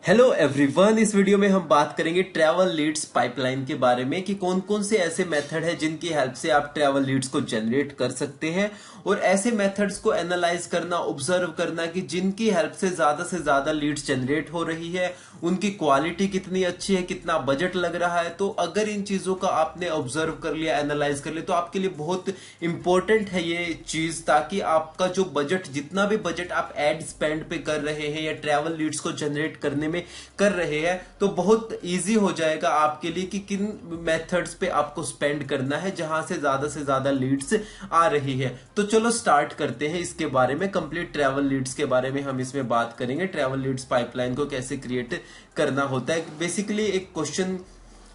Hello everyone. इस video में हम बात करेंगे ट्रैवल लीड्स पाइपलाइन के बारे में कि कौन कौन से ऐसे मेथड है जिनकी हेल्प से आप ट्रैवल लीड्स को जनरेट कर सकते हैं और ऐसे मेथड्स को एनालाइज करना, ऑब्जर्व करना कि जिनकी हेल्प से ज्यादा लीड्स जनरेट हो रही है, उनकी क्वालिटी कितनी अच्छी है, कितना बजट लग रहा है। तो अगर इन चीजों का आपने ऑब्जर्व कर लिया, एनालाइज कर लिया, तो आपके लिए बहुत इंपॉर्टेंट है ये चीज, ताकि आपका जो बजट, जितना भी बजट आप एड स्पेंड पे कर रहे हैं या ट्रैवल लीड्स को जनरेट करने में कर रहे हैं, तो बहुत इजी हो जाएगा आपके लिए कि किन मेथड्स पे आपको स्पेंड करना है जहां से ज्यादा लीड्स आ रही है। तो चलो स्टार्ट करते हैं इसके बारे में। कंप्लीट ट्रैवल लीड्स के बारे में हम इसमें बात करेंगे। ट्रैवल लीड्स पाइपलाइन को कैसे क्रिएट करना होता है। बेसिकली एक क्वेश्चन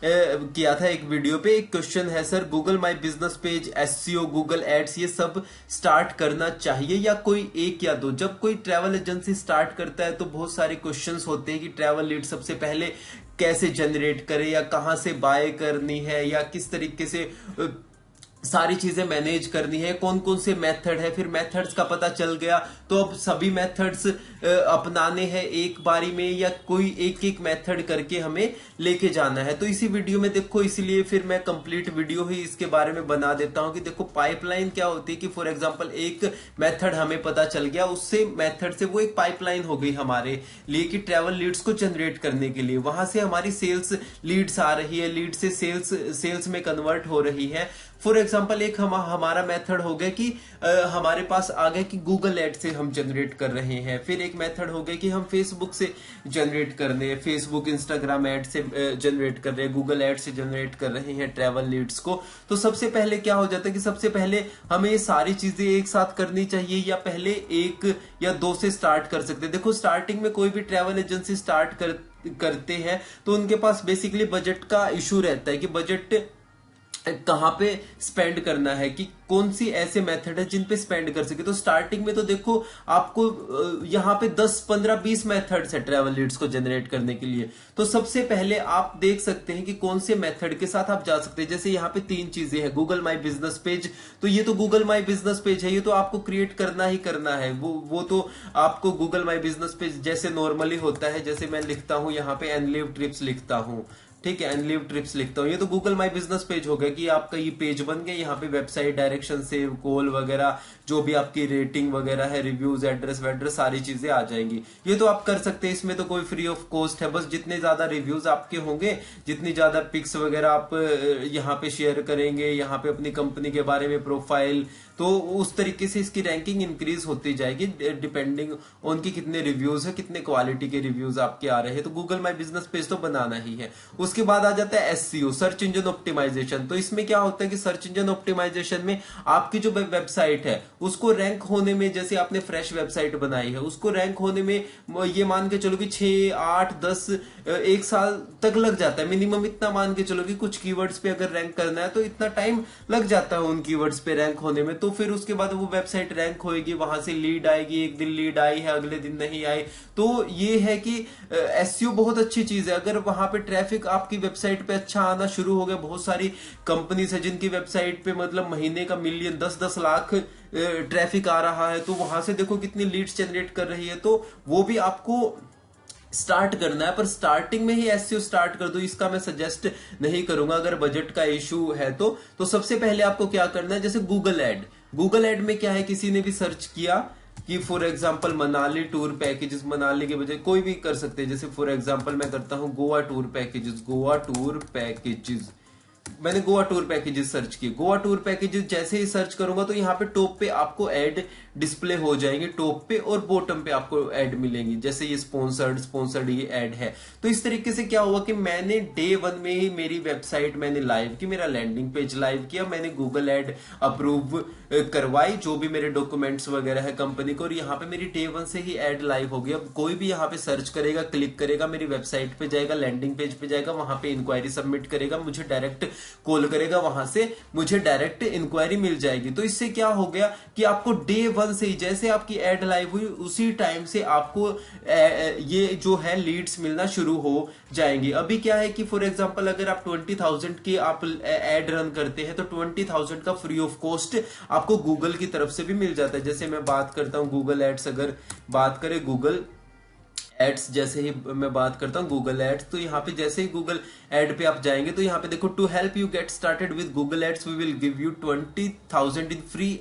किया था एक वीडियो पे। एक क्वेश्चन है, sir Google my business page, SEO, Google ads, ये सब स्टार्ट करना चाहिए या कोई एक या दो? जब कोई ट्रैवल एजेंसी स्टार्ट करता है तो बहुत सारे क्वेश्चंस होते हैं कि ट्रैवल लीड सबसे पहले कैसे जनरेट करे, या कहां से बाय करनी है, या किस तरीके से सारी चीजें मैनेज करनी है, कौन कौन से मेथड है। फिर मेथड्स का पता चल गया तो अब सभी मेथड्स अपनाने हैं एक बारी में, या कोई एक एक मेथड करके हमें लेके जाना है। तो इसी वीडियो में देखो, इसलिए फिर मैं कंप्लीट वीडियो ही इसके बारे में बना देता हूं कि देखो पाइपलाइन क्या होती है। कि फॉर एग्जांपल एक मेथड हमें पता चल गया, उससे मेथड से वो एक पाइपलाइन हो गई हमारे लिए कि ट्रैवल लीड्स को जनरेट करने के लिए। वहां से हमारी सेल्स लीड्स आ रही है, लीड से सेल्स में कन्वर्ट हो रही है। फॉर एग्जाम्पल एक हमारा मेथड हो गया कि हमारे पास आ गया कि गूगल एड से हम जनरेट कर रहे हैं। फिर एक मेथड हो गया कि हम फेसबुक से जनरेट कर रहे हैं, फेसबुक इंस्टाग्राम एड से जनरेट कर रहे हैं, गूगल एड से जनरेट कर रहे हैं ट्रैवल लीड्स को। तो सबसे पहले क्या हो जाता है कि सबसे पहले हमें ये सारी चीजें एक साथ करनी चाहिए, या पहले एक या दो से स्टार्ट कर सकते हैं। देखो स्टार्टिंग में कोई भी ट्रैवल एजेंसी स्टार्ट करते हैं तो उनके पास बेसिकली बजट का इशू रहता है कि बजट कहां पे स्पेंड करना है, कि कौन सी ऐसे मेथड है जिन पे स्पेंड कर सके। तो स्टार्टिंग में तो देखो आपको यहां पे 10, 15, 20 मेथड्स है ट्रैवल लीड्स को जनरेट करने के लिए। तो सबसे पहले आप देख सकते हैं कि कौन से मेथड के साथ आप जा सकते हैं। जैसे यहाँ पे 3 चीजें हैं, गूगल माई बिजनेस पेज। तो ये तो गूगल माई बिजनेस पेज है, ये तो आपको क्रिएट करना ही करना है। वो तो आपको गूगल माई बिजनेस पेज जैसे नॉर्मली होता है, जैसे मैं लिखता हूं यहाँ पे एनलिव ट्रिप्स लिखता हूं, ठीक है, एनलिव ट्रिप्स लिखता हूं, ये तो गूगल माई बिजनेस पेज हो गया कि आपका ये पेज बन गया। यहाँ पे वेबसाइट, डायरेक्शन, सेव, कॉल वगैरह, जो भी आपकी रेटिंग वगैरह है, रिव्यूज, एड्रेस वेड्रेस, सारी चीजें आ जाएंगी। ये तो आप कर सकते हैं, इसमें तो कोई फ्री ऑफ कॉस्ट है। बस जितने ज्यादा रिव्यूज आपके होंगे, जितनी ज्यादा पिक्स वगैरह आप यहाँ पे शेयर करेंगे, यहाँ पे अपनी कंपनी के बारे में प्रोफाइल, तो उस तरीके से इसकी रैंकिंग इंक्रीज होती जाएगी डिपेंडिंग ऑन की कितने रिव्यूज है, कितने क्वालिटी के रिव्यूज आपके आ रहे हैं। तो गूगल माई बिजनेस पेज तो बनाना ही है। उसके बाद आ जाता है एसईओ, सर्च इंजन ऑप्टिमाइजेशन। तो इसमें क्या होता है कि सर्च इंजन ऑप्टिमाइजेशन में आपकी जो वेबसाइट है उसको रैंक होने में, जैसे आपने फ्रेश वेबसाइट बनाई है, उसको रैंक होने में ये मान के चलो कि 6, 8, 10, 1 साल तक लग जाता है मिनिमम। इतना मान के चलो कि कुछ कीवर्ड्स पे अगर रैंक करना है तो इतना टाइम लग जाता है उन कीवर्ड्स पे रैंक होने में। तो फिर उसके बाद वो वेबसाइट रैंक होएगी, वहां से लीड आएगी, एक दिन लीड आई है, अगले दिन नहीं आई। तो ये है कि एसईओ बहुत अच्छी चीज है। अगर वहां पे ट्रैफिक आपकी वेबसाइट पे अच्छा आना शुरू हो गया, बहुत सारी कंपनीज है जिनकी वेबसाइट पे मतलब महीने का मिलियन, 10-10 लाख ट्रैफिक आ रहा है, तो वहां से देखो कितनी लीड्स जनरेट कर रही है। तो वो भी आपको स्टार्ट करना है, पर स्टार्टिंग में ही एसईओ स्टार्ट कर दो, इसका मैं सजेस्ट नहीं करूंगा अगर बजट का इशू है तो सबसे पहले आपको क्या करना है, जैसे गूगल एड में क्या है, किसी ने भी सर्च किया कि for example Manali tour packages, Manali के बजाय कोई भी कर सकते हैं। जैसे फॉर एग्जांपल मैं करता हूं गोवा टूर पैकेजेस, मैंने गोवा टूर पैकेजेस सर्च किए। गोवा टूर पैकेजेस जैसे ही सर्च करूंगा तो यहाँ पे टॉप पे आपको ऐड डिस्प्ले हो जाएंगे, टॉप पे और बॉटम पे आपको ऐड मिलेंगी। जैसे ये स्पॉन्सर्ड ये ऐड है। तो इस तरीके से क्या हुआ कि मैंने डे 1 में ही मेरी वेबसाइट मैंने लाइव की, मेरा लैंडिंग पेज लाइव किया, मैंने गूगल ऐड अप्रूव करवाई, जो भी मेरे डॉक्यूमेंट्स वगैरह है कंपनी को, और यहाँ पे मेरी डे 1 से ही ऐड लाइव हो गई। अब कोई भी यहाँ पे सर्च करेगा, क्लिक करेगा, मेरी वेबसाइट पे जाएगा, लैंडिंग पेज पे जाएगा, वहां पे इंक्वायरी सबमिट करेगा, मुझे डायरेक्ट कॉल करेगा, वहां से मुझे डायरेक्ट इंक्वायरी मिल जाएगी। तो इससे क्या हो गया कि आपको डे 1 से ही, जैसे आपकी एड लाइव हुई उसी टाइम से आपको ये जो है लीड्स मिलना शुरू हो जाएंगी। अभी क्या है कि फॉर एग्जांपल अगर आप 20,000 की आप एड रन करते हैं तो 20,000 का फ्री ऑफ कॉस्ट आपको गूगल की तरफ से भी मिल जाता है। जैसे मैं बात करता हूं गूगल एड्स, अगर बात करें गूगल एड्स जैसे ही मैं बात करता हूँ गूगल एड्स, तो यहाँ पे जैसे ही गूगल एड पे आप जाएंगे तो यहाँ पे देखो, to help you get started with Google ads we will give you 20,000 in free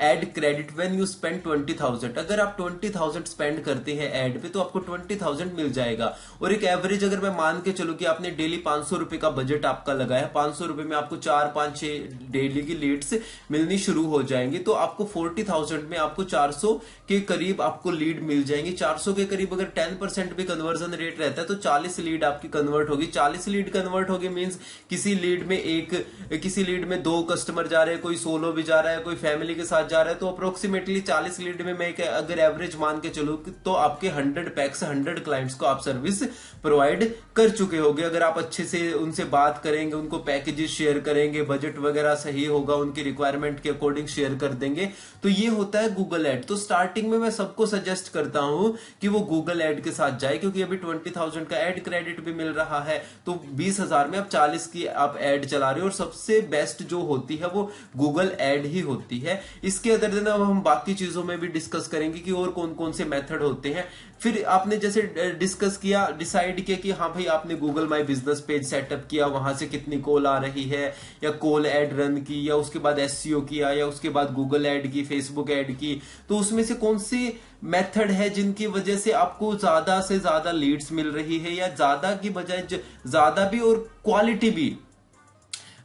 ad credit when you spend 20,000। अगर आप 20,000 स्पेंड करते हैं एड पे तो आपको 20,000 मिल जाएगा। और एक एवरेज अगर मैं मान के चलूं कि आपने डेली 500 रुपए का बजट आपका लगाया, 500 रुपए में आपको 4, 5, 6 डेली की लीड्स मिलनी शुरू हो जाएंगी, तो आपको 40,000 में आपको 400 के करीब आपको लीड मिल जाएंगे। 400 के करीब अगर 10% भी कन्वर्जन रेट रहता है तो 40 लीड आपकी कन्वर्ट होगी। 40 लीड कन्वर्ट होगी मींस किसी लीड में 2 कस्टमर जा रहे हैं, कोई सोलो भी जा रहा है, कोई फैमिली के साथ जा रहा है, तो अप्रोक्सीमेटली 40 लीड में मैं अगर एवरेज मान के चलूं तो आपके 100 पैक्स 100 क्लाइंट्स को आप सर्विस प्रोवाइड कर चुके होंगे। अगर आप अच्छे से उनसे बात करेंगे, उनको पैकेजेस शेयर करेंगे, बजट वगैरह सही होगा, उनकी रिक्वायरमेंट के अकॉर्डिंग शेयर कर देंगे, तो ये होता है गूगल एड। तो स्टार्टिंग में मैं सबको सजेस्ट करता हूं कि वो गूगल एड के साथ जाए, क्योंकि अभी 20,000 का एड क्रेडिट भी मिल रहा है, तो 20,000 में आप 40 की आप एड चला रहे हो, और सबसे बेस्ट जो होती है वो गूगल एड ही होती है। इसके अदर दिन हम बाकी चीजों में भी डिस्कस करेंगे कि और कौन कौन से मेथड होते हैं। फिर आपने जैसे डिस्कस किया, डिसाइड किया कि हाँ भाई आपने Google my business page setup किया, वहां से कितनी कॉल आ रही है, या कॉल एड रन की, या उसके बाद एसईओ किया, या उसके बाद गूगल एड की, फेसबुक एड की, तो उसमें से कौन सी मेथड है जिनकी वजह से आपको ज्यादा से ज्यादा लीड्स मिल रही है, या ज्यादा की बजाय ज्यादा भी और क्वालिटी भी।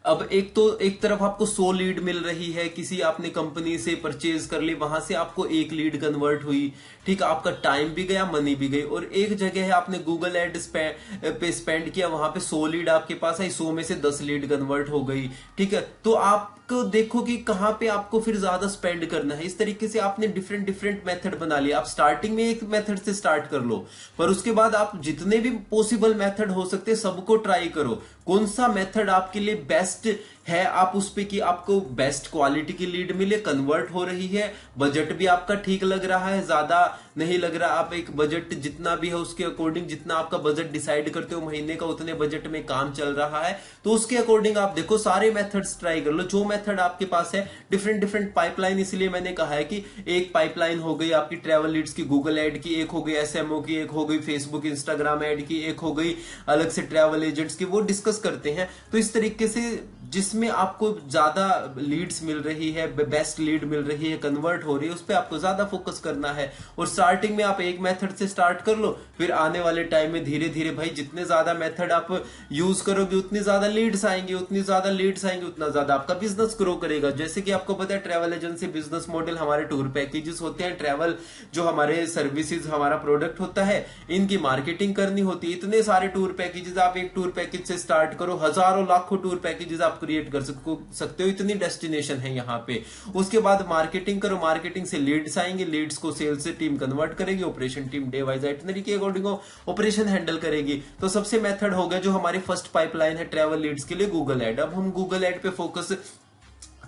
अब एक तरफ आपको 100 लीड मिल रही है, किसी आपने कंपनी से परचेज कर ली, वहां से आपको 1 लीड कन्वर्ट हुई, ठीक, आपका टाइम भी गया, मनी भी गई। और एक जगह है आपने गूगल एड पे स्पेंड किया, वहां पे 100 लीड आपके पास आई, 100 में से 10 लीड कन्वर्ट हो गई, ठीक है। तो आपको देखो कि कहां पे आपको फिर ज्यादा स्पेंड करना है। इस तरीके से आपने डिफरेंट मेथड बना लिया। आप स्टार्टिंग में एक मेथड से स्टार्ट कर लो, पर उसके बाद आप जितने भी पॉसिबल मेथड हो सकते हैं सबको ट्राई करो। कौन सा मेथड आपके लिए बेस्ट है, आप उस पे कि आपको बेस्ट क्वालिटी की लीड मिले, कन्वर्ट हो रही है, बजट भी आपका ठीक लग रहा है, ज्यादा नहीं लग रहा, आप एक बजट जितना भी है उसके अकॉर्डिंग, जितना आपका बजट डिसाइड करते हो महीने का उतने बजट में काम चल रहा है, तो उसके अकॉर्डिंग आप देखो, सारे मेथड्स ट्राई कर लो जो मेथड आपके पास है। डिफरेंट पाइपलाइन, इसलिए मैंने कहा है कि एक पाइपलाइन हो गई आपकी ट्रैवल लीड्स की, गूगल एड की, एक हो गई एसएमओ की, एक हो गई फेसबुक इंस्टाग्राम एड की, एक हो गई अलग से ट्रैवल एजेंट्स की, वो डिस्कस करते हैं। तो इस तरीके से जिसमें आपको ज्यादा लीड्स मिल रही है, बेस्ट लीड मिल रही है, कन्वर्ट हो रही है, उस पर आपको ज्यादा फोकस करना है। और स्टार्टिंग में आप एक मेथड से स्टार्ट कर लो, फिर आने वाले टाइम में धीरे धीरे भाई जितने ज्यादा मेथड आप यूज करोगे उतनी ज्यादा लीड्स आएंगे, उतना ज्यादा आपका बिजनेस ग्रो करेगा। जैसे कि आपको पता है ट्रैवल एजेंसी बिजनेस मॉडल, हमारे टूर पैकेजेस होते हैं, ट्रैवल जो हमारे सर्विसेज हमारा प्रोडक्ट होता है, इनकी मार्केटिंग करनी होती है। इतने सारे टूर पैकेजेस, आप एक टूर पैकेज से स्टार्ट करो, हजारों लाखों टूर पैकेजेस आप क्रिएट कर सकते हो, इतनी डेस्टिनेशन है यहाँ पे। उसके बाद मार्केटिंग करो, मार्केटिंग से लीड्स आएंगे, लीड्स को सेल्स से टीम कन्वर्ट करेगी, operation team day wise itinerary के अकॉर्डिंग ऑपरेशन हैंडल करेगी। तो सबसे मेथड हो गया जो हमारी फर्स्ट पाइपलाइन है ट्रैवल लीड्स के लिए, गूगल एड। अब हम गूगल एड पे फोकस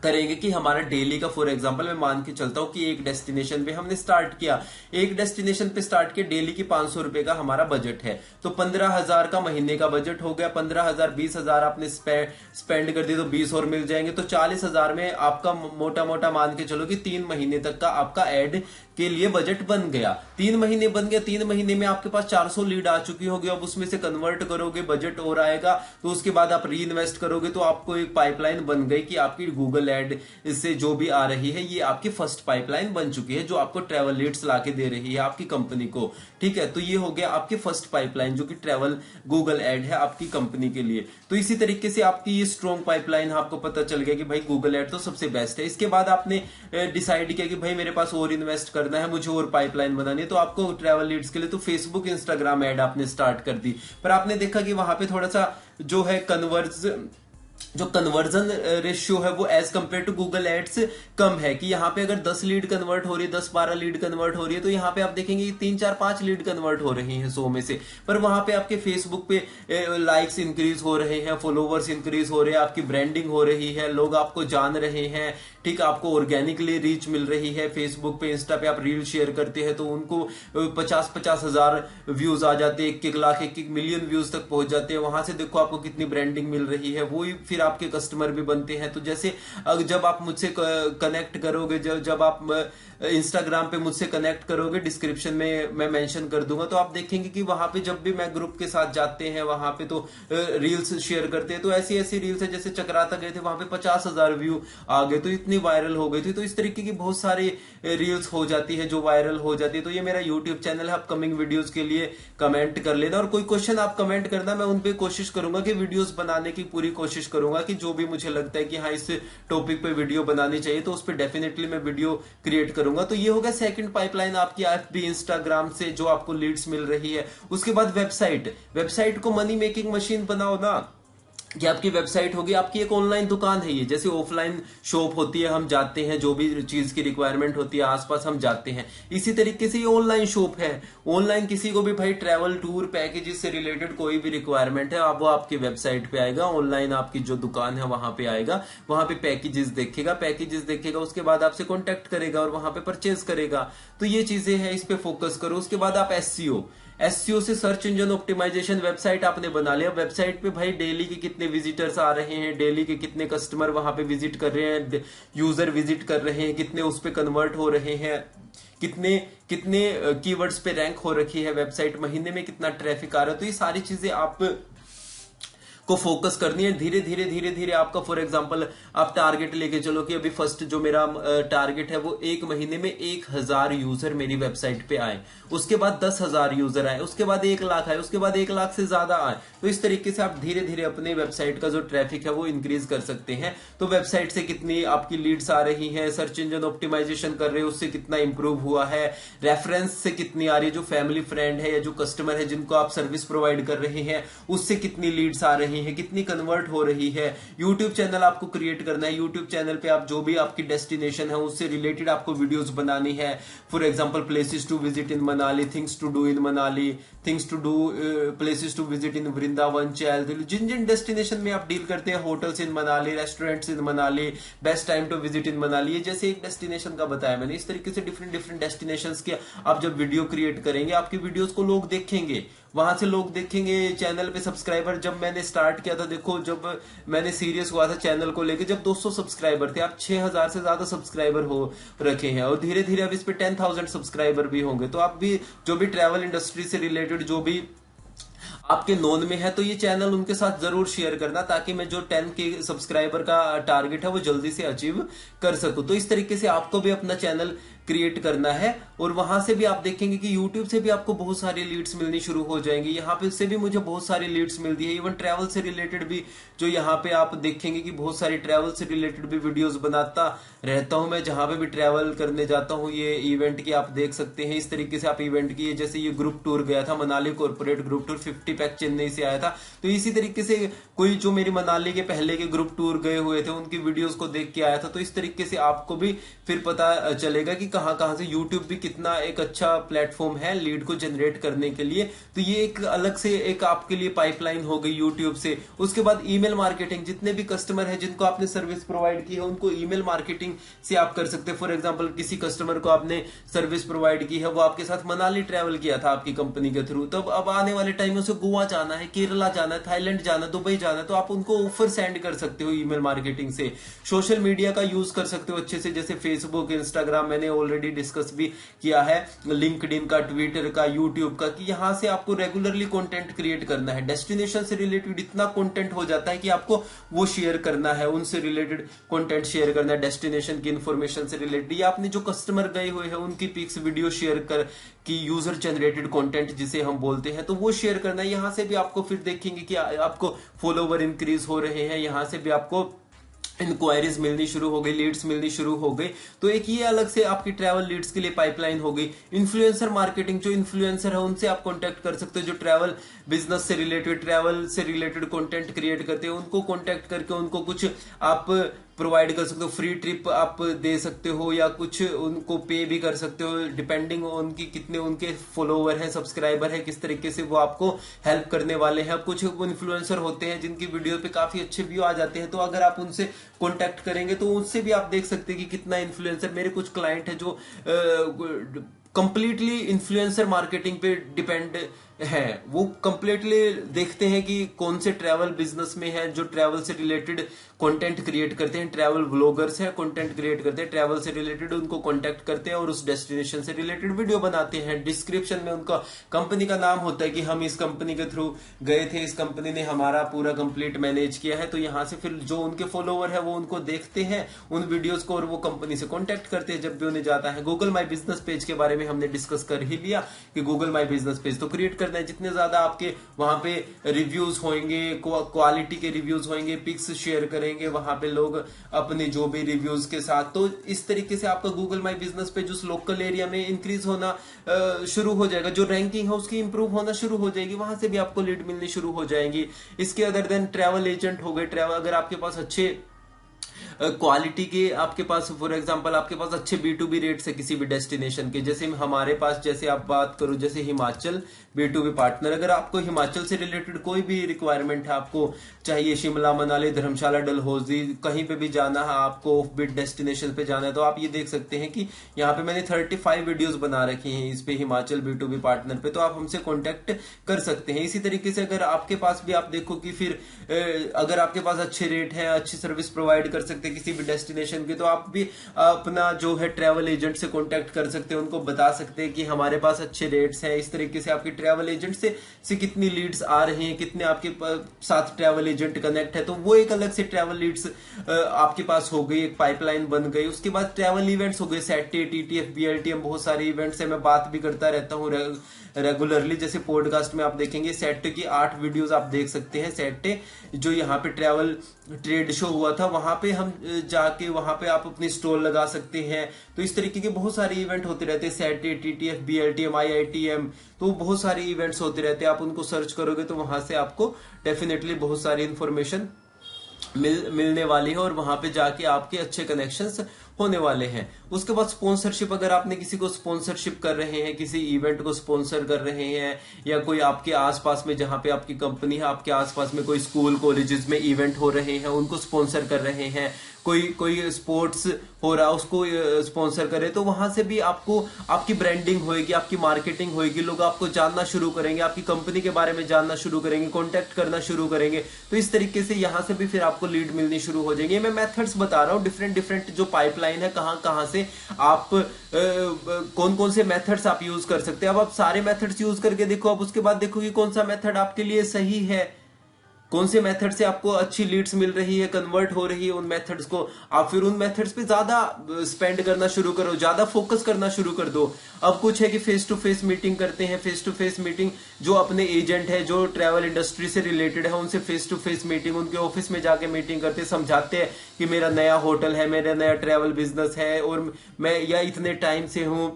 करेंगे कि हमारा डेली का, फॉर एग्जांपल मैं मान के चलता हूं कि एक डेस्टिनेशन पे हमने स्टार्ट किया, एक डेस्टिनेशन पे स्टार्ट किया, डेली की 500 रुपए का हमारा बजट है, तो 15,000 का महीने का बजट हो गया। 15,000 20,000 आपने स्पेंड कर दिए तो 20 और मिल जाएंगे, तो 40,000 में आपका मोटा मोटा मान के चलो कि 3 महीने तक का आपका एड के लिए बजट बन गया। 3 महीने बन गया, 3 महीने में आपके पास 400 लीड आ चुकी होगी। अब उसमें से कन्वर्ट करोगे, बजट और आएगा, तो उसके बाद आप री इन्वेस्ट करोगे, तो आपको एक पाइपलाइन बन गई कि आपकी गूगल एड इससे जो भी आ रही है ये आपकी फर्स्ट पाइपलाइन बन चुकी है, जो आपको ट्रैवल लीड्स लाके दे रही है आपकी कंपनी को। ठीक है, तो ये हो गया आपकी फर्स्ट पाइपलाइन जो कि ट्रैवल गूगल एड है आपकी कंपनी के लिए। तो इसी तरीके से आपकी ये स्ट्रॉन्ग पाइपलाइन, आपको पता चल गया कि भाई गूगल एड तो सबसे बेस्ट है। इसके बाद आपने डिसाइड किया कि भाई मेरे पास और इन्वेस्ट करना है, मुझे और पाइपलाइन बनानी है, तो आपको ट्रैवल लीड्स के लिए तो फेसबुक इंस्टाग्राम एड आपने स्टार्ट कर दी। पर आपने देखा कि वहां पे थोड़ा सा जो है कन्वर्जन रेशियो है वो as compare to Google ads कम है, कि यहाँ पे अगर 10 लीड कन्वर्ट हो रही है, 10-12 लीड कन्वर्ट हो रही है, तो यहाँ पे आप देखेंगे 3-4-5 लीड कन्वर्ट हो रही हैं 100 में से। पर वहां पे आपके फेसबुक पे लाइक्स इंक्रीज हो रहे हैं, फॉलोवर्स इंक्रीज हो रहे हैं, आपकी ब्रांडिंग हो रही है, लोग आपको जान रहे हैं, ठीक, आपको ऑर्गेनिकली रीच मिल रही है। फेसबुक पे, इंस्टा पे आप रील शेयर करते हैं तो उनको 50-50 हजार व्यूज आ जाते हैं, 1-1 लाख 1-1 मिलियन व्यूज तक पहुंच जाते हैं। वहां से देखो आपको कितनी ब्रांडिंग मिल रही है, वो फिर आपके कस्टमर भी बनते हैं। तो जैसे जब आप मुझसे कनेक्ट करोगे, जब आप इंस्टाग्राम पे मुझसे कनेक्ट करोगे, डिस्क्रिप्शन में मैं मेंशन कर दूंगा, तो आप देखेंगे कि वहां पे जब भी मैं ग्रुप के साथ जाते हैं वहां पे तो रील्स शेयर करते हैं, तो ऐसी ऐसी रील्स है, जैसे चक्राता गए थे वहां पे 50,000 व्यू आ गए, तो इतनी वायरल हो गई थी। तो इस तरीके की बहुत सारी रील्स हो जाती है जो वायरल हो जाती है। तो ये मेरा यूट्यूब चैनल है, अपकमिंग वीडियोस के लिए कमेंट कर लेना, और कोई क्वेश्चन आप कमेंट करना, मैं उन पे कोशिश करूंगा कि वीडियोस बनाने की पूरी कोशिश करूंगा कि जो भी मुझे लगता है कि हाँ इस टॉपिक पे वीडियो बनानी चाहिए तो उस पर डेफिनेटली मैं वीडियो क्रिएट करूंगा। तो ये होगा सेकंड पाइपलाइन आपकी एफबी इंस्टाग्राम से जो आपको लीड्स मिल रही है। उसके बाद वेबसाइट को मनी मेकिंग मशीन बनाओ ना, कि आपकी वेबसाइट होगी, आपकी एक ऑनलाइन दुकान है। ये जैसे ऑफलाइन शॉप होती है, हम जाते हैं जो भी चीज की रिक्वायरमेंट होती है आसपास हम जाते हैं, इसी तरीके से ये ऑनलाइन शॉप है। ऑनलाइन किसी को भी भाई ट्रैवल टूर पैकेजेस से रिलेटेड कोई भी रिक्वायरमेंट है, आप वो आपकी वेबसाइट पे आएगा, ऑनलाइन आपकी जो दुकान है वहां पे आएगा, वहां पे पैकेजेस देखेगा, उसके बाद आपसे कॉन्टेक्ट करेगा और वहां पे परचेज करेगा। तो ये चीजें हैं, इस पे फोकस करो। उसके बाद आप एससीओ से सर्च इंजन ऑप्टिमाइजेशन, वेबसाइट आपने बना लिया, वेबसाइट पे भाई डेली के कितने विजिटर्स आ रहे हैं, डेली के कितने कस्टमर वहां पे विजिट कर रहे हैं, यूजर विजिट कर रहे हैं, कितने उस पे कन्वर्ट हो रहे हैं, कितने कितने कीवर्ड्स पे रैंक हो रखी है वेबसाइट, महीने में कितना ट्रैफिक आ रहा है। तो ये सारी चीजें आप को फोकस करनी है। धीरे धीरे आपका, फॉर एग्जांपल आप टारगेट लेके चलो कि अभी फर्स्ट जो मेरा टारगेट है वो एक महीने में 1,000 यूजर मेरी वेबसाइट पे आए, उसके बाद 10,000 यूजर आए, उसके बाद 1 लाख आए, उसके बाद 1 लाख से ज्यादा आए। तो इस तरीके से आप धीरे धीरे अपने वेबसाइट का जो ट्रैफिक है वो इंक्रीज कर सकते हैं। तो वेबसाइट से कितनी आपकी लीड्स आ रही है, सर्च इंजन ऑप्टिमाइजेशन कर रहे हो उससे कितना इंप्रूव हुआ है, रेफरेंस से कितनी आ रही है, जो फैमिली फ्रेंड है या जो कस्टमर है जिनको आप सर्विस प्रोवाइड कर रहे हैं उससे कितनी लीड्स आ रही है, कितनी कन्वर्ट हो रही है। यूट्यूब चैनल आपको क्रिएट करना है, यूट्यूब चैनल पे आप जो भी आपकी डेस्टिनेशन है उससे रिलेटेड आपको वीडियोस बनानी है। For example places to visit in Manali, things to do in Manali, things to do, places to visit in Vrindavan, Chail, जिन जिन डेस्टिनेशन में आप डील करते हैं, hotels in Manali, restaurants in Manali, best time to visit in Manali, ये जैसे एक डेस्टिनेशन का बताया मैंने, इस तरीके से डिफरेंट डिफरेंट डेस्टिनेशंस के आप जब वीडियो क्रिएट करेंगे आपकी वीडियोस को लोग देखेंगे, वहां से लोग देखेंगे। चैनल पे सब्सक्राइबर, जब मैंने स्टार्ट किया था, देखो जब मैंने सीरियस हुआ था चैनल को लेके, जब 200 सब्सक्राइबर थे, आप 6,000 से ज्यादा सब्सक्राइबर हो रखे हैं, और धीरे धीरे अब इस पे 10,000 सब्सक्राइबर भी होंगे। तो आप भी जो भी ट्रैवल इंडस्ट्री से रिलेटेड जो भी आपके नोन में है तो ये चैनल उनके साथ जरूर शेयर करना, ताकि मैं जो 10 के सब्सक्राइबर का टारगेट है वो जल्दी से अचीव कर सकूं। तो इस तरीके से आपको भी अपना चैनल क्रिएट करना है, और वहां से भी आप देखेंगे कि यूट्यूब से भी आपको बहुत सारी लीड्स मिलनी शुरू हो जाएंगी। यहाँ पे से भी मुझे बहुत सारी लीड्स मिलती है, इवन ट्रैवल से रिलेटेड भी, जो यहाँ पे आप देखेंगे कि बहुत सारी ट्रैवल से रिलेटेड भी वीडियोस बनाता रहता हूं मैं, जहां पे भी ट्रैवल करने जाता हूं। ये इवेंट की आप देख सकते हैं, इस तरीके से आप इवेंट की, जैसे ये ग्रुप टूर गया था, Manali corporate group tour, 50 pack Chennai से आया था। तो इसी तरीके से कोई जो मेरी मनाली के पहले के ग्रुप टूर गए हुए थे उनकी वीडियोस को देख के आया था। तो इस तरीके से आपको भी फिर पता चलेगा कि कहां कहां से यूट्यूब भी कितना एक अच्छा प्लेटफॉर्म है लीड को जनरेट करने के लिए। तो ये एक अलग से एक आपके लिए पाइपलाइन हो गई यूट्यूब से। उसके बाद ईमेल मार्केटिंग, जितने भी कस्टमर है जिनको आपने सर्विस प्रोवाइड की है उनको ईमेल मार्केटिंग से आप कर सकते हैं। फॉर एग्जांपल किसी कस्टमर को आपने सर्विस प्रोवाइड की है, वो आपके साथ मनाली ट्रैवल किया था आपकी कंपनी के थ्रू, तब अब आने वाले टाइम में उसे गोवा जाना है, केरला जाना है, थाईलैंड जाना है, दुबई जाना है, तो आप उनको ऑफर सेंड कर सकते हो ईमेल मार्केटिंग से। सोशल मीडिया का यूज कर सकते हो अच्छे से, जैसे फेसबुक, इंस्टाग्राम, मैंने ऑलरेडी डिस्कस भी किया है, लिंक्डइन का, ट्विटर का, यूट्यूब का, कि यहां से आपको रेगुलरली कंटेंट क्रिएट करना है। डेस्टिनेशन से रिलेटेड इतना कंटेंट हो जाता है कि आपको वो शेयर करना है, उनसे रिलेटेड कंटेंट शेयर करना है, डेस्टिनेशन की इंफॉर्मेशन से रिलेटेड, या आपने जो कस्टमर गए हुए हैं उनकी पिक्स वीडियो शेयर कर कि यूजर जनरेटेड कंटेंट जिसे हम बोलते हैं, तो वो शेयर करना है। यहां से भी आपको फिर देखेंगे कि आपको फॉलोवर इंक्रीज हो रहे हैं, यहां से भी आपको इंक्वायरीज मिलनी शुरू हो गई, लीड्स मिलनी शुरू हो गई। तो एक ये अलग से आपकी ट्रैवल लीड्स के लिए पाइपलाइन हो गई। इन्फ्लुएंसर मार्केटिंग, जो इन्फ्लुएंसर है उनसे आप कांटेक्ट कर सकते हो, जो ट्रैवल बिजनेस से रिलेटेड, ट्रैवल से रिलेटेड कंटेंट क्रिएट करते हैं, उनको कांटेक्ट करके उनको कुछ आप प्रोवाइड कर सकते हो, फ्री ट्रिप आप दे सकते हो, या कुछ उनको पे भी कर सकते हो, डिपेंडिंग उनकी कितने उनके फॉलोवर हैं, सब्सक्राइबर है, किस तरीके से वो आपको हेल्प करने वाले हैं। अब कुछ इन्फ्लुएंसर होते हैं जिनकी वीडियो पे काफी अच्छे व्यू आ जाते हैं, तो अगर आप उनसे कांटेक्ट करेंगे तो उससे भी आप देख सकते हैं कि कितना इन्फ्लुएंसर, मेरे कुछ क्लाइंट है जो कंप्लीटली इन्फ्लुएंसर मार्केटिंग पे डिपेंड है वो कंप्लीटली देखते हैं कि कौन से ट्रैवल बिजनेस में है, जो ट्रैवल से रिलेटेड कंटेंट क्रिएट करते हैं, ट्रैवल व्लॉगर्स हैं, कंटेंट क्रिएट करते हैं ट्रैवल से रिलेटेड, उनको कांटेक्ट करते हैं और उस डेस्टिनेशन से रिलेटेड वीडियो बनाते हैं। डिस्क्रिप्शन में उनका कंपनी का नाम होता है कि हम इस कंपनी के थ्रू गए थे, इस कंपनी ने हमारा पूरा कंप्लीट मैनेज किया है। तो यहाँ से फिर जो उनके फॉलोवर है वो उनको देखते हैं उन वीडियोस को और वो कंपनी से कॉन्टेक्ट करते हैं जब भी उन्हें जाता है। गूगल माई बिजनेस पेज के बारे में हमने डिस्कस कर ही लिया कि गूगल माई बिजनेस पेज तो क्रिएट करना है। जितने ज्यादा आपके वहां पे रिव्यूज होंगे, क्वालिटी के रिव्यूज होंगे, पिक्स शेयर करेंगे वहां पे लोग अपने जो भी रिव्यूज के साथ, तो इस तरीके से आपका गूगल माई बिजनेस पेज उस लोकल एरिया में इंक्रीज होना शुरू हो जाएगा। जो रैंकिंग है उसकी इंप्रूव होना शुरू हो जाएगी, वहां से भी आपको लीड मिलनी शुरू हो जाएंगी। इसके अदर देन ट्रैवल एजेंट हो गए, ट्रैवल अगर आपके पास अच्छे क्वालिटी के, आपके पास फॉर एग्जांपल आपके पास अच्छे B2B रेट्स है किसी भी डेस्टिनेशन के, जैसे हमारे पास, जैसे आप बात करो जैसे हिमाचल B2B पार्टनर, अगर आपको हिमाचल से रिलेटेड कोई भी रिक्वायरमेंट है, आपको चाहिए शिमला मनाली धर्मशाला डलहौजी कहीं पे भी जाना है, आपको ऑफ बीट डेस्टिनेशन पे जाना है, तो आप ये देख सकते हैं कि यहाँ पे मैंने 35 वीडियोस बना रखी हैं इस पे हिमाचल B2B पार्टनर पे, तो आप हमसे कॉन्टेक्ट कर सकते हैं। इसी तरीके से अगर आपके पास भी, आप देखो कि फिर अगर आपके पास अच्छे रेट है, अच्छी सर्विस प्रोवाइड कर सकते हैं किसी भी डेस्टिनेशन की, तो आप भी अपना जो है ट्रैवल एजेंट से कांटेक्ट कर सकते हैं, उनको बता सकते हैं कि हमारे पास अच्छे रेट्स हैं। इस तरीके से आपकी ट्रैवल एजेंट से कितनी लीड्स आ रही हैं, कितने आपके साथ ट्रैवल एजेंट कनेक्ट है, तो वो एक अलग से ट्रैवल लीड्स आपके पास हो गई, एक पाइपलाइन बन गई। उसके बाद ट्रैवल इवेंट्स हो गए, सेटे, TTF, BLTM, बहुत सारे इवेंट्स है, मैं बात भी करता रहता हूँ रेगुलरली। जैसे पॉडकास्ट में आप देखेंगे सेट की 8 वीडियोस आप देख सकते हैं। सेट जो यहाँ पे ट्रैवल ट्रेड शो हुआ था, वहां पे हम जाके वहां पे आप अपनी स्टॉल लगा सकते हैं। तो इस तरीके के बहुत सारे इवेंट होते रहते हैं, सेटे, TTF, BLTM, IITM, तो बहुत सारे इवेंट्स होते रहते हैं। आप उनको सर्च करोगे तो वहां से आपको डेफिनेटली बहुत सारी इंफॉर्मेशन मिलने वाली है और वहां पे जाके आपके अच्छे कनेक्शंस होने वाले हैं। उसके बाद स्पॉन्सरशिप, अगर आपने किसी को स्पॉन्सरशिप कर रहे हैं, किसी इवेंट को स्पॉन्सर कर रहे हैं, या कोई आपके आसपास में जहां पे आपकी कंपनी है, आपके आसपास में कोई स्कूल कॉलेजेस में इवेंट हो रहे हैं, उनको स्पॉन्सर कर रहे हैं, कोई स्पोर्ट्स हो रहा है उसको स्पॉन्सर करे, तो वहां से भी आपको आपकी ब्रांडिंग होएगी, आपकी मार्केटिंग होएगी, लोग आपको जानना शुरू करेंगे, आपकी कंपनी के बारे में जानना शुरू करेंगे, कांटेक्ट करना शुरू करेंगे। तो इस तरीके से यहां से भी फिर आपको लीड मिलनी शुरू हो जाएंगे। मैं मेथड्स बता रहा हूँ, डिफरेंट जो पाइपलाइन है, कहां से आप कौन कौन से मेथड्स आप यूज कर सकते हैं। अब आप सारे मेथड्स यूज करके देखो, अब उसके बाद देखो कि कौन सा मेथड आपके लिए सही है, कौन से मेथड से आपको अच्छी लीड्स मिल रही है, कन्वर्ट हो रही है उन मेथड्स को, आप फिर उन मेथड्स पे ज्यादा स्पेंड करना शुरू करो, ज्यादा फोकस करना शुरू कर दो। अब कुछ है कि फेस टू फेस मीटिंग करते हैं, फेस टू फेस मीटिंग जो अपने एजेंट है, जो ट्रैवल इंडस्ट्री से रिलेटेड है, उनसे फेस टू फेस मीटिंग, उनके ऑफिस में जाके मीटिंग करते हैं, समझाते हैं कि मेरा नया होटल है, मेरा नया ट्रैवल बिजनेस है और मैं या इतने टाइम से हूं।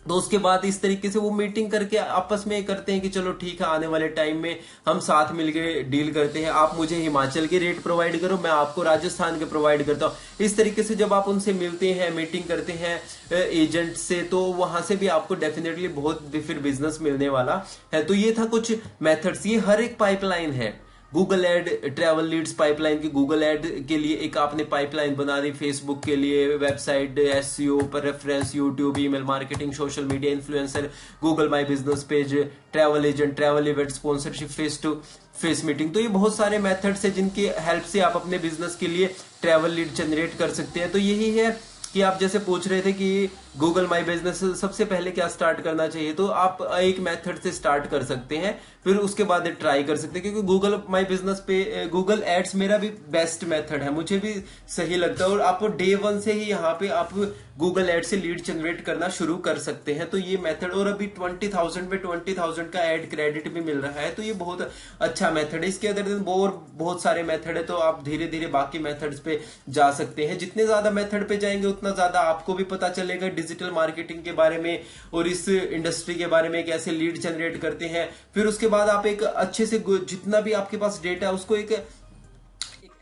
तो उसके बाद इस तरीके से वो मीटिंग करके आपस में करते हैं कि चलो ठीक है, आने वाले टाइम में हम साथ मिलकर डील करते हैं, आप मुझे हिमाचल के रेट प्रोवाइड करो, मैं आपको राजस्थान के प्रोवाइड करता हूं। इस तरीके से जब आप उनसे मिलते हैं, मीटिंग करते हैं एजेंट से, तो वहां से भी आपको डेफिनेटली बहुत फिर बिजनेस मिलने वाला है। तो ये था कुछ मेथड्स, ये हर एक पाइपलाइन है। Google ad, travel leads pipeline की गूगल एड के लिए एक आपने पाइपलाइन बना दी, फेसबुक के लिए, वेबसाइट, SEO पर reference, YouTube, email marketing, social media influencer, Google my business page, travel agent, travel event, sponsorship, face to face meeting. तो ये बहुत सारे मेथड्स है जिनकी हेल्प से आप अपने बिजनेस के लिए ट्रैवल लीड जनरेट कर सकते हैं। तो यही है कि आप जैसे पूछ रहे थे कि गूगल माई बिजनेस सबसे पहले क्या स्टार्ट करना चाहिए, तो आप एक मेथड से स्टार्ट कर सकते हैं, फिर उसके बाद ट्राई कर सकते हैं, क्योंकि गूगल माई बिजनेस पे गूगल एड्स मेरा भी बेस्ट मेथड है, मुझे भी सही लगता है और आपको डे 1 से ही यहाँ पे आप गूगल एड से लीड जनरेट करना शुरू कर सकते हैं। तो ये मेथड, और अभी 20,000 पे 20,000 का एड क्रेडिट भी मिल रहा है, तो ये बहुत अच्छा मेथड है। इसके अदर बहुत सारे मेथड है, तो आप धीरे धीरे बाकी मेथड्स पे जा सकते हैं। जितने ज्यादा मेथड पे जाएंगे उतना ज्यादा आपको भी पता चलेगा डिजिटल मार्केटिंग के बारे में और इस इंडस्ट्री के बारे में, कैसे लीड जनरेट करते हैं। फिर उसके बाद आप एक अच्छे से जितना भी आपके पास डेटा है उसको एक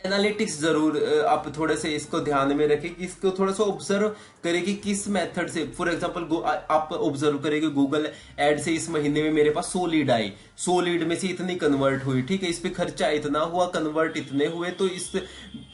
एनालिटिक्स जरूर आप थोड़े से इसको ध्यान में रखें कि इसको थोड़ा सा ऑब्जर्व करें कि किस मेथड से, फॉर एग्जांपल आप ऑब्जर्व करें कि गूगल एड से इस महीने में मेरे पास 100 लीड आई, 100 लीड में से इतनी कन्वर्ट हुई, ठीक है, इस पे खर्चा इतना हुआ, कन्वर्ट इतने हुए, तो इस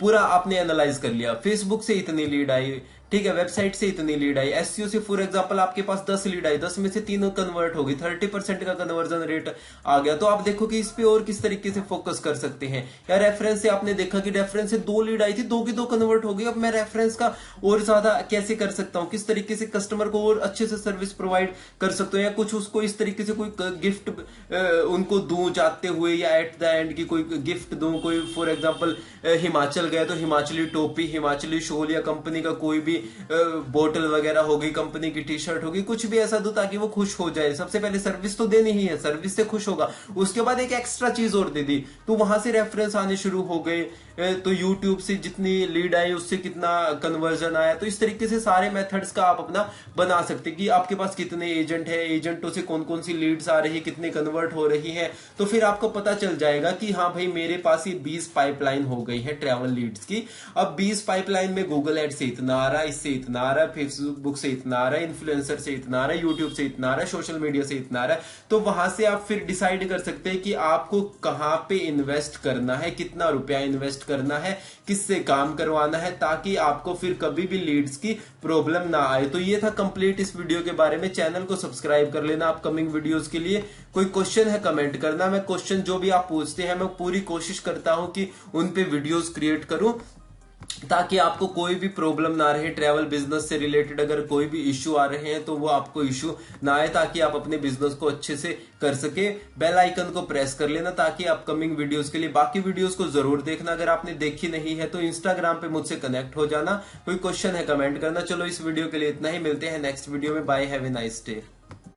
पूरा आपने एनालाइज कर लिया। फेसबुक से इतनी लीड आई, ठीक है, वेबसाइट से इतनी लीड आई, एसईओ से फॉर एग्जांपल आपके पास 10 लीड आई, 10 में से 3 कन्वर्ट हो गई, 30% का कन्वर्जन रेट आ गया। तो आप देखो कि इस पे और किस तरीके से फोकस कर सकते हैं। या रेफरेंस से आपने देखा कि रेफरेंस से 2 लीड आई थी, 2 की 2 कन्वर्ट हो गई, अब मैं रेफरेंस का और ज्यादा कैसे कर सकता हूं, किस तरीके से कस्टमर को और अच्छे से सर्विस प्रोवाइड कर सकते हो, या कुछ उसको इस तरीके से कोई गिफ्ट उनको दूं जाते हुए, या एट द एंड की कोई गिफ्ट दूं, कोई फॉर एग्जांपल हिमाचल गए तो हिमाचली टोपी, हिमाचली शॉल, या कंपनी का कोई भी बोतल वगैरह होगी, कंपनी की टी शर्ट होगी, कुछ भी ऐसा दो ताकि वो खुश हो जाए। सबसे पहले सर्विस तो देनी ही है, सर्विस से खुश होगा, उसके बाद एक एक्स्ट्रा चीज और दे दी, तो वहां से रेफरेंस आने शुरू हो गए। तो यूट्यूब से जितनी लीड आई उससे कितना कन्वर्जन आया। तो इस तरीके से सारे मेथड्स का आप अपना बना सकते कि आपके पास कितने एजेंट है, एजेंटों से कौन कौन सी लीड्स आ रही है, कितने कन्वर्ट हो रही है। तो फिर आपको पता चल जाएगा कि हाँ भाई मेरे पास ये 20 पाइपलाइन हो गई है ट्रैवल लीड्स की। अब 20 पाइपलाइन में गूगल एड से इतना आ रहा है, इससे इतना आ रहा है, फेसबुक से इतना आ रहा है, इन्फ्लुएंसर से इतना आ रहा है, यूट्यूब से इतना आ रहा है, सोशल मीडिया से इतना आ रहा है। तो वहां से आप फिर डिसाइड कर सकते हैं कि आपको कहां पे इन्वेस्ट करना है, कितना रुपया इन्वेस्ट करना है, किससे काम करवाना है, ताकि आपको फिर कभी भी लीड्स की प्रॉब्लम ना आए। तो ये था कंप्लीट इस वीडियो के बारे में। चैनल को सब्सक्राइब कर लेना अपकमिंग वीडियोस के लिए। कोई क्वेश्चन है कमेंट करना, मैं क्वेश्चन जो भी आप पूछते हैं मैं पूरी कोशिश करता हूं कि उन पे वीडियोस क्रिएट करूं, ताकि आपको कोई भी प्रॉब्लम ना रहे। ट्रैवल बिजनेस से रिलेटेड अगर कोई भी इश्यू आ रहे हैं तो वो आपको इश्यू ना आए, ताकि आप अपने बिजनेस को अच्छे से कर सके। बेल आइकन को प्रेस कर लेना ताकि अपकमिंग वीडियोस के लिए, बाकी वीडियोस को जरूर देखना। अगर आपने देखी नहीं है तो इंस्टाग्राम पे मुझसे कनेक्ट हो जाना। कोई क्वेश्चन है कमेंट करना। चलो इस वीडियो के लिए इतना ही, मिलते हैं नेक्स्ट वीडियो में। Bye, have a nice day.